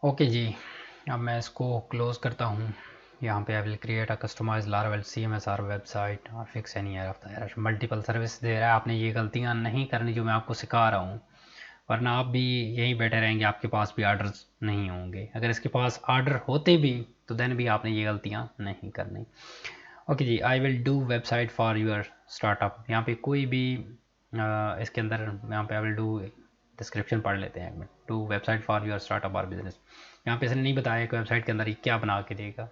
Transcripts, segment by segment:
Okay जी, अब मैं इसको क्लोज करता हूँ। यहाँ पे I will create a customize Laravel CMSR website और fix any error of the error. Multiple service दे रहा है, आपने ये गलतियाँ नहीं करनी जो मैं आपको सिखा रहा हूँ, वरना आप भी यहीं बैठे रहेंगे, आपके पास भी आर्डर्स नहीं होंगे। अगर इसके पास आर्डर होते भी तो देन भी आपने ये गलतियाँ नहीं करनी। Okay ji, I will do website for your startup. यहाँ पे कोई भी इसके अंदर यहाँ पे आई विल डू डिस्क्रिप्शन पढ़ लेते हैं एक minute. To website for your startup और बिजनेस। यहाँ पे इसने नहीं बताया कि वेबसाइट के अंदर ये क्या बना के देगा।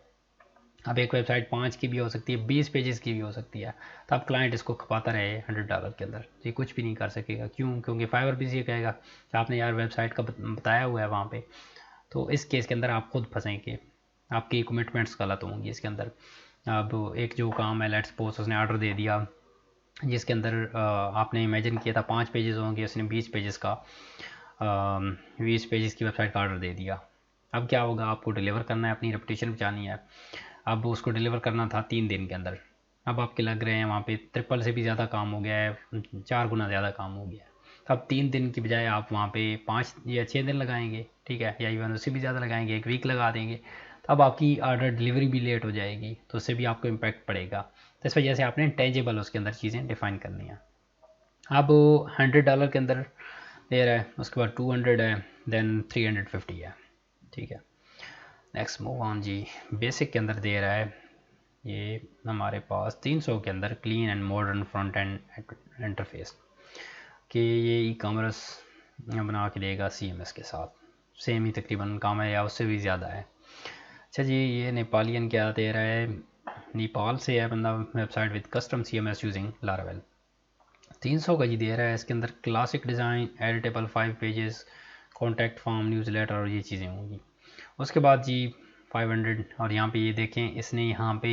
अब एक वेबसाइट 5 की भी हो सकती है, 20 पेजेस की भी हो सकती है, तो अब क्लाइंट इसको खपाता रहे $100 के अंदर, ये कुछ भी नहीं कर सकेगा। क्यों? क्योंकि फाइवर भी ये कहेगा कि आपने यार वेबसाइट का बताया हुआ है वहाँ पे। तो इस केस के अंदर आप खुद फंसेंगे, आपकी कमिटमेंट्स गलत होंगी इसके अंदर। अब एक जो काम है, लेट्स सपोज उसने ऑर्डर दे दिया जिसके अंदर आपने इमेजिन किया था 5 पेजेस होंगे, उसने 20 पेजेस का 20 पेजेस की वेबसाइट का ऑर्डर दे दिया। अब क्या होगा, आपको डिलीवर करना है, अपनी रेपुटेशन बचानी है। अब उसको डिलीवर करना था 3 दिन के अंदर, अब आपके लग रहे हैं वहाँ पे ट्रिपल से भी ज़्यादा काम हो गया है, 4 गुना ज़्यादा काम हो गया है। तो अब 3 दिन की बजाय आप वहाँ पे 5 या 6 दिन लगाएंगे, ठीक है, या इवन उससे भी ज़्यादा लगाएंगे, 1 वीक लगा देंगे। तो अब आपकी ऑर्डर डिलीवरी भी लेट हो जाएगी, तो उससे भी आपको इम्पैक्ट पड़ेगा। तो इस वजह से आपने टेंजेबल उसके अंदर चीज़ें डिफाइन करनी है। अब $100 के अंदर दे रहा है, उसके बाद 200 है, देन 350 है, ठीक है। Next move on ji. Basic के अंदर दे रहा है ये हमारे पास 300 के अंदर clean and modern front end interface कि ये ई-कॉमर्स बना के देगा CMS के साथ। सेम ही तकरीबन काम है या उससे भी ज़्यादा है। अच्छा जी, ये नेपालियन क्या दे रहा है, नेपाल से है बंदा, website with custom CMS using Laravel. 300 का जी दे रहा है, इसके अंदर classic design, editable 5 pages, contact form, newsletter और ये चीज़ें होंगी। उसके बाद जी 500, और यहाँ पे ये देखें इसने यहाँ पे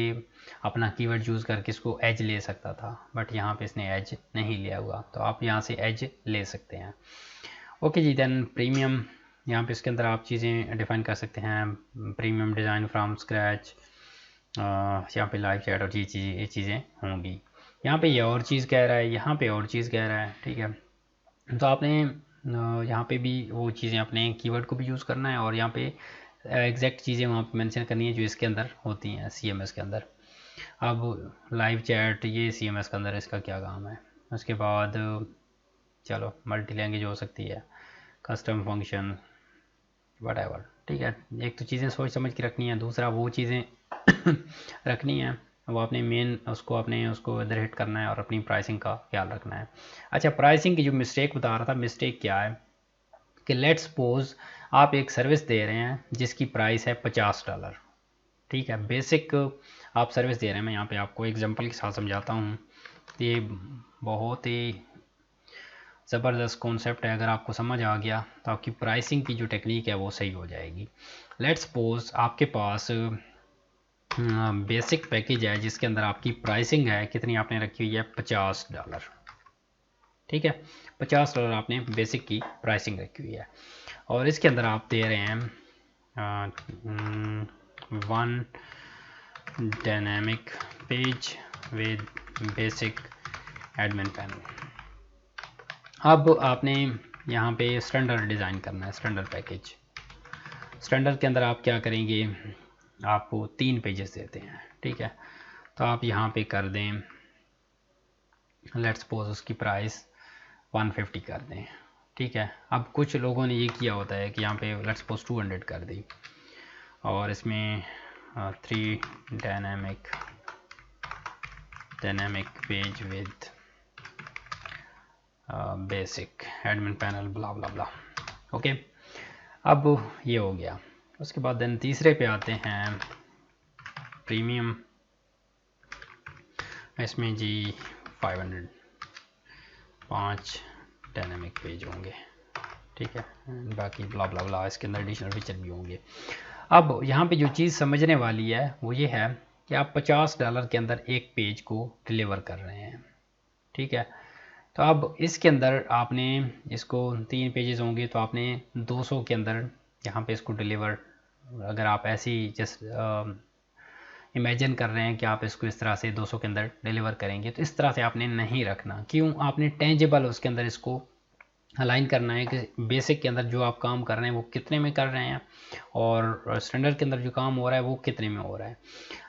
अपना कीवर्ड यूज़ करके इसको एज ले सकता था, बट यहाँ पे इसने एज नहीं लिया हुआ, तो आप यहाँ से एज ले सकते हैं। ओके जी, देन प्रीमियम, यहाँ पे इसके अंदर आप चीज़ें डिफाइन कर सकते हैं। प्रीमियम डिज़ाइन फ्राम स्क्रैच, यहाँ पे लाइव चैट और ये चीज़ें होंगी। यहाँ पे ये और चीज़ कह रहा है, यहाँ पे और चीज़ कह रहा है, ठीक है। तो आपने यहाँ पे भी वो चीज़ें अपने कीवर्ड को भी यूज़ करना है, और यहाँ पे एग्जैक्ट चीज़ें वहाँ पे मेंशन करनी है जो इसके अंदर होती हैं CMS के अंदर। अब लाइव चैट ये CMS के अंदर इसका क्या काम है। उसके बाद चलो मल्टी लैंग्वेज हो सकती है, कस्टम फंक्शन, वट, ठीक है। एक तो चीज़ें सोच समझ के रखनी है, दूसरा वो चीज़ें रखनी है वो अपने मेन उसको इधर हिट करना है, और अपनी प्राइसिंग का ख्याल रखना है। अच्छा, प्राइसिंग की जो मिस्टेक बता रहा था, मिस्टेक क्या है कि लेट्स सपोज आप एक सर्विस दे रहे हैं जिसकी प्राइस है $50, ठीक है। बेसिक आप सर्विस दे रहे हैं, मैं यहाँ पे आपको एग्जांपल के साथ समझाता हूँ। ये बहुत ही ज़बरदस्त कॉन्सेप्ट है, अगर आपको समझ आ गया तो आपकी प्राइसिंग की जो टेक्निक है वो सही हो जाएगी। लेट्स सपोज आपके पास बेसिक पैकेज है जिसके अंदर आपकी प्राइसिंग है कितनी, आपने रखी हुई है $50, ठीक है। $50 आपने बेसिक की प्राइसिंग रखी हुई है, और इसके अंदर आप दे रहे हैं 1 dynamic page with basic admin panel. अब आपने यहाँ पे स्टैंडर्ड डिज़ाइन करना है, स्टैंडर्ड पैकेज। स्टैंडर्ड के अंदर आप क्या करेंगे, आपको 3 पेजेस देते हैं, ठीक है। तो आप यहाँ पे कर दें, लेट्स सपोज उसकी प्राइस 150 कर दें, ठीक है। अब कुछ लोगों ने ये किया होता है कि यहाँ पे लेट्स सपोज 200 कर दी, और इसमें 3 dynamic page with basic admin panel blah blah blah, okay. अब ये हो गया। उसके बाद देन तीसरे पे आते हैं प्रीमियम, इसमें जी 500 5 डायनेमिक पेज होंगे, ठीक है। बाकी ब्ला ब्ला ब्ला, इसके अंदर एडिशनल फीचर भी होंगे। अब यहाँ पे जो चीज़ समझने वाली है वो ये है कि आप $50 के अंदर एक पेज को डिलीवर कर रहे हैं, ठीक है। तो अब इसके अंदर आपने इसको 3 पेजेस होंगे, तो आपने 200 के अंदर यहाँ पे इसको डिलीवर, अगर आप ऐसी जस्ट इमेजिन कर रहे हैं कि आप इसको इस तरह से 200 के अंदर डिलीवर करेंगे, तो इस तरह से आपने नहीं रखना। क्यों? आपने टेंजेबल उसके अंदर इसको अलाइन करना है कि बेसिक के अंदर जो आप काम कर रहे हैं वो कितने में कर रहे हैं और स्टैंडर्ड के अंदर जो काम हो रहा है वो कितने में हो रहा है।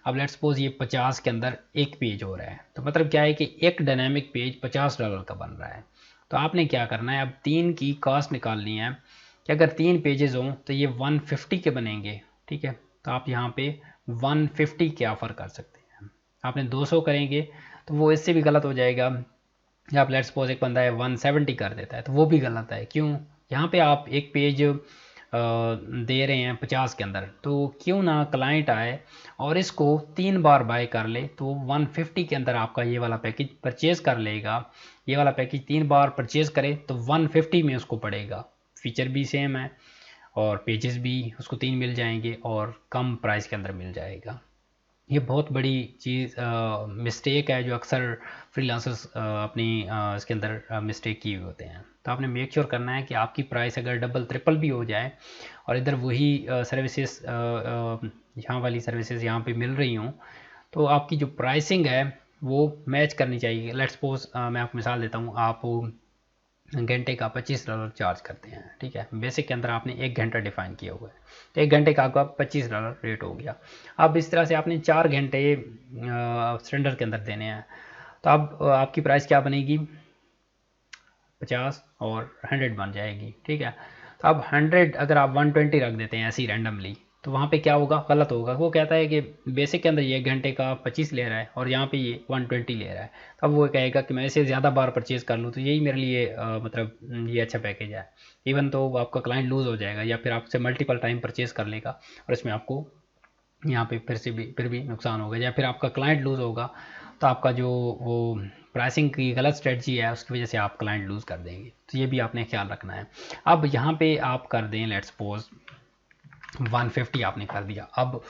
अब लेट्स सपोज ये 50 के अंदर एक पेज हो रहा है, तो मतलब क्या है कि एक डायनामिक पेज $50 का बन रहा है। तो आपने क्या करना है, अब 3 की कॉस्ट निकालनी है कि अगर 3 पेजेस हों तो ये 150 के बनेंगे। ठीक है, तो आप यहाँ पे 150 के ऑफर कर सकते हैं। आपने 200 करेंगे तो वो इससे भी गलत हो जाएगा। या आप लेट्स सपोज एक बंदा है 170 कर देता है, तो वो भी गलत है। क्यों? यहाँ पे आप एक पेज दे रहे हैं 50 के अंदर, तो क्यों ना क्लाइंट आए और इसको 3 बार बाय कर ले, तो 150 के अंदर आपका ये वाला पैकेज परचेज कर लेगा। ये वाला पैकेज 3 बार परचेज करे तो 150 में उसको पड़ेगा। फीचर भी सेम है और पेजेस भी उसको 3 मिल जाएंगे और कम प्राइस के अंदर मिल जाएगा। ये बहुत बड़ी चीज़ मिस्टेक है जो अक्सर फ्रीलांसर्स अपनी इसके अंदर मिस्टेक किए हुए होते हैं। तो आपने मेक श्योर करना है कि आपकी प्राइस अगर डबल ट्रिपल भी हो जाए और इधर वही सर्विसेज यहाँ वाली सर्विसेज यहाँ पे मिल रही हूँ, तो आपकी जो प्राइसिंग है वो मैच करनी चाहिए। लेट्स सपोज मैं आपको मिसाल देता हूँ, आप घंटे का $25 चार्ज करते हैं। ठीक है, बेसिक के अंदर आपने 1 घंटा डिफाइन किया हुआ है, तो 1 घंटे का आपका $25 रेट हो गया। अब इस तरह से आपने 4 घंटे स्टैंडर्ड के अंदर देने हैं, तो अब आपकी प्राइस क्या बनेगी, 50 और 100 बन जाएगी। ठीक है, तो अब 100 अगर आप 120 रख देते हैं ऐसे ही रैंडमली, तो वहाँ पे क्या होगा, गलत होगा। वो कहता है कि बेसिक के अंदर ये 1 घंटे का 25 ले रहा है और यहाँ पे ये 120 ले रहा है। तब वो कहेगा कि मैं इसे ज़्यादा बार परचेज कर लूँ तो यही मेरे लिए मतलब ये अच्छा पैकेज है। इवन तो आपका क्लाइंट लूज़ हो जाएगा या फिर आपसे मल्टीपल टाइम परचेज कर लेगा और इसमें आपको यहाँ पे फिर भी नुकसान होगा, या फिर आपका क्लाइंट लूज़ होगा तो आपका जो वो प्राइसिंग की गलत स्ट्रेटजी है उसकी वजह से आप क्लाइंट लूज़ कर देंगे। तो ये भी आपने ख्याल रखना है। अब यहाँ पे आप कर दें लेट्स सपोज 150 आपने कर दिया, अब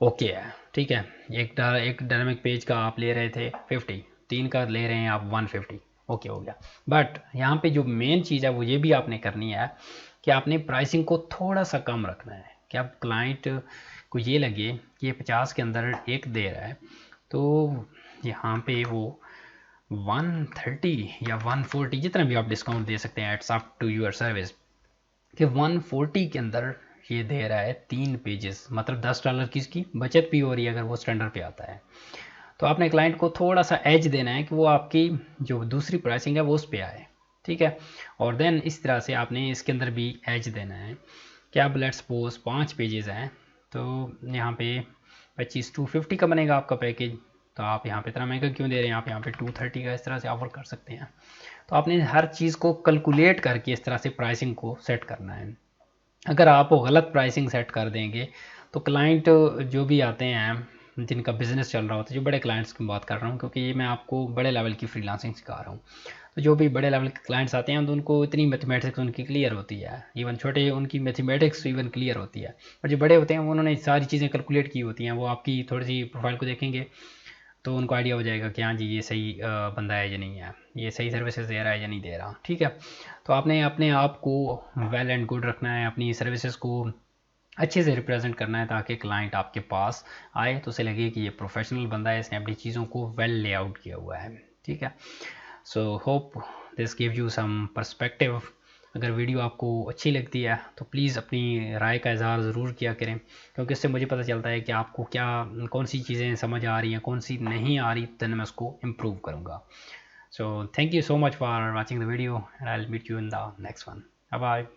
ओके है। ठीक है, एक डायनामिक पेज का आप ले रहे थे 50, 3 का ले रहे हैं आप 150, ओके हो गया। बट यहाँ पे जो मेन चीज़ है वो ये भी आपने करनी है कि आपने प्राइसिंग को थोड़ा सा कम रखना है कि अब क्लाइंट को ये लगे कि ये 50 के अंदर एक दे रहा है, तो यहाँ पे वो 130 या 140 जितना भी आप डिस्काउंट दे सकते हैं, it's up to your service, कि 140 के अंदर ये दे रहा है 3 पेजेस, मतलब $10 की इसकी बचत भी हो रही है अगर वो स्टैंडर्ड पे आता है। तो आपने क्लाइंट को थोड़ा सा एज देना है कि वो आपकी जो दूसरी प्राइसिंग है वो उस पर आए। ठीक है, और देन इस तरह से आपने इसके अंदर भी एज देना है कि अब लेट्स सपोज 5 पेजेस हैं, तो यहाँ पे 250 का बनेगा आपका पैकेज। तो आप यहाँ पे इतना महंगा क्यों दे रहे हैं, आप यहाँ पे 230 का इस तरह से ऑफर कर सकते हैं। तो आपने हर चीज़ को कैलकुलेट करके इस तरह से प्राइसिंग को सेट करना है। अगर आप गलत प्राइसिंग सेट कर देंगे तो क्लाइंट जो भी आते हैं जिनका बिजनेस चल रहा होता है, जो बड़े क्लाइंट्स की बात कर रहा हूँ क्योंकि ये मैं आपको बड़े लेवल की फ्रीलांसिंग सिखा रहा हूँ, तो जो भी बड़े लेवल के क्लाइंट्स आते हैं तो उनको इतनी मैथमेटिक्स उनकी क्लियर होती है, इवन छोटे उनकी मैथमेटिक्स इवन क्लियर होती है। और जो बड़े होते हैं उन्होंने सारी चीज़ें कैलकुलेट की होती हैं, वो आपकी थोड़ी सी प्रोफाइल को देखेंगे तो उनको आइडिया हो जाएगा कि हाँ जी ये सही बंदा है या नहीं है, ये सही सर्विसेज दे रहा है या नहीं दे रहा। ठीक है, तो आपने अपने आप को वेल एंड गुड रखना है, अपनी सर्विसेज को अच्छे से रिप्रेजेंट करना है ताकि क्लाइंट आपके पास आए तो उसे लगे कि ये प्रोफेशनल बंदा है, इसने अपनी चीज़ों को वेल लेआउट किया हुआ है। ठीक है, so hope this give you some perspective. अगर वीडियो आपको अच्छी लगती है तो प्लीज़ अपनी राय का इजहार ज़रूर किया करें, क्योंकि इससे मुझे पता चलता है कि आपको क्या कौन सी चीज़ें समझ आ रही हैं, कौन सी नहीं आ रही, तो मैं उसको इम्प्रूव करूँगा। So thank you so much for watching the video and I will meet you in the next one. Bye bye.